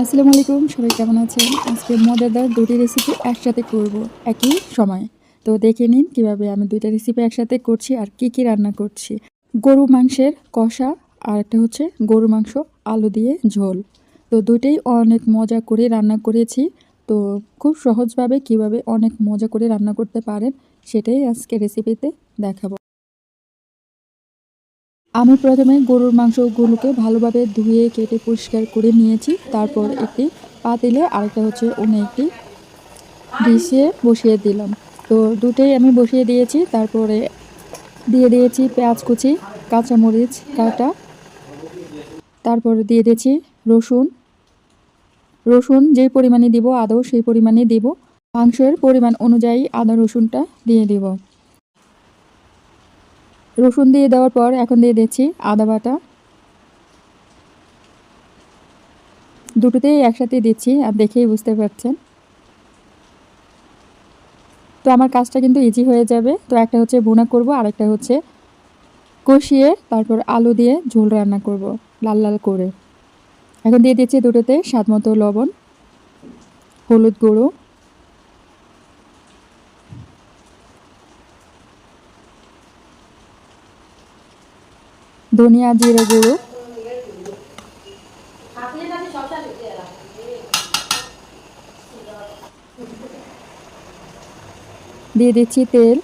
আসসালামু আলাইকুম, সবাই কেমন আছেন? আজকে মজাদার ২টি রেসিপি একসাথে করব একই সময়ে। তো দেখে নিন কিভাবে আমি ২টা রেসিপি একসাথে করছি আর কি রান্না করছি। গরু মাংসের কষা আর একটা হচ্ছে গরু মাংস আলু দিয়ে ঝোল। তো ২টোই অনেক মজা করে রান্না করেছি। তো খুব সহজভাবে কিভাবে অনেক মজা করে রান্না করতে পারেন সেটাই আজকে রেসিপিতে দেখাবো। আমি প্রথমে গরুর মাংসগুলোকে ভালোভাবে ধুয়ে কেটে পরিষ্কার করে নিয়েছি। তারপর একটি পাতিলে আরেকটা হচ্ছে অন্য একটি ডিশে বসিয়ে দিলাম। তো দুটোই আমি বসিয়ে দিয়েছি। তারপরে দিয়ে দিয়েছি পেঁয়াজ কুচি, কাঁচামরিচ কাটা, তারপরে দিয়ে দিয়েছি রসুন। রসুন যেই পরিমাণে দিব আদাও সেই পরিমাণে দিব। মাংসের পরিমাণ অনুযায়ী আদা রসুনটা দিয়ে দিব। রসুন দিয়ে দেওয়ার পর এখন দিয়ে দিচ্ছি আদা বাটা। দুটোতেই একসাথে দিচ্ছি, আর দেখেই বুঝতে পারছেন। তো আমার কাজটা কিন্তু ইজি হয়ে যাবে। তো একটা হচ্ছে ভুনা করব, আরেকটা হচ্ছে কষিয়ে তারপর আলু দিয়ে ঝোল রান্না করব লাল লাল করে। এখন দিয়ে দিচ্ছি দুটোতে স্বাদমতো লবণ, হলুদ গুঁড়ো, ধনিয়া জিরা গুঁড়ো, দিয়ে দিচ্ছি তেল।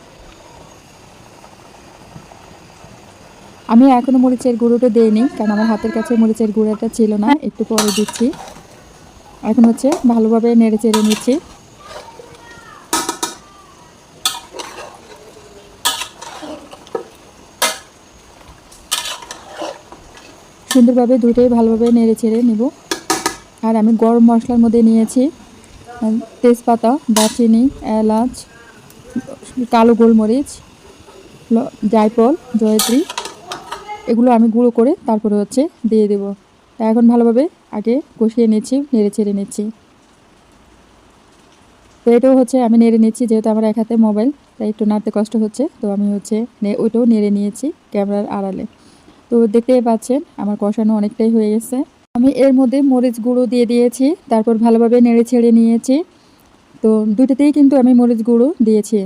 আমি এখনও মরিচের গুঁড়োটা দেইনি, কারণ আমার হাতের কাছে মরিচের গুঁড়োটা ছিল না, একটু পরে দিচ্ছি। এখন হচ্ছে ভালোভাবে নেড়ে চেড়ে নিচ্ছি। সুন্দরভাবে দুটোই ভালোভাবে নেড়ে চেড়ে নেব। আর আমি গরম মশলার মধ্যে নিয়েছি তেজপাতা, দারচিনি, এলাচ, কালো গোলমরিচ, জায়ফল, জয়ত্রী, এগুলো আমি গুঁড়ো করে তারপরে হচ্ছে দিয়ে দেব। এখন ভালোভাবে আগে কষিয়ে নিচ্ছি, নেড়ে ছেড়ে নিচ্ছি। তো এটাও হচ্ছে আমি নেড়ে নিচ্ছি, যেহেতু আমার এক হাতে মোবাইল তাই একটু নাড়তে কষ্ট হচ্ছে। তো আমি হচ্ছে ওইটাও নেড়ে নিয়েছি ক্যামেরার আড়ালে। তো দেখতেই পাচ্ছেন আমার কষানো অনেকটাই হয়ে গেছে। আমি এর মধ্যে মরিচ গুঁড়ো দিয়ে দিয়েছি, তারপর ভালোভাবে নেড়ে ছেড়ে নিয়েছি। তো দুটোতেই কিন্তু আমি মরিচ গুঁড়ো দিয়েছি।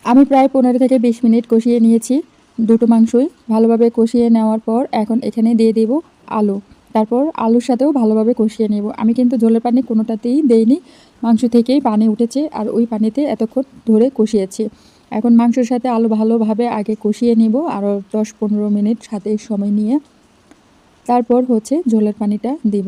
আমি প্রায় 15 থেকে 20 মিনিট কষিয়ে নিয়েছি দুটো মাংসই। ভালোভাবে কষিয়ে নেওয়ার পর এখন এখানে দিয়ে দেব আলু। তারপর আলুর সাথেও ভালোভাবে কষিয়ে নেব। আমি কিন্তু ঝোলের পানি কোনোটাতেই দেইনি, মাংস থেকেই পানি উঠেছে আর ওই পানিতে এতক্ষণ ধরে কষিয়েছি। এখন মাংসের সাথে আলু ভালোভাবে আগে কষিয়ে নেব আরও 10-15 মিনিট সাথে সময় নিয়ে, তারপর হচ্ছে ঝোলের পানিটা দিব।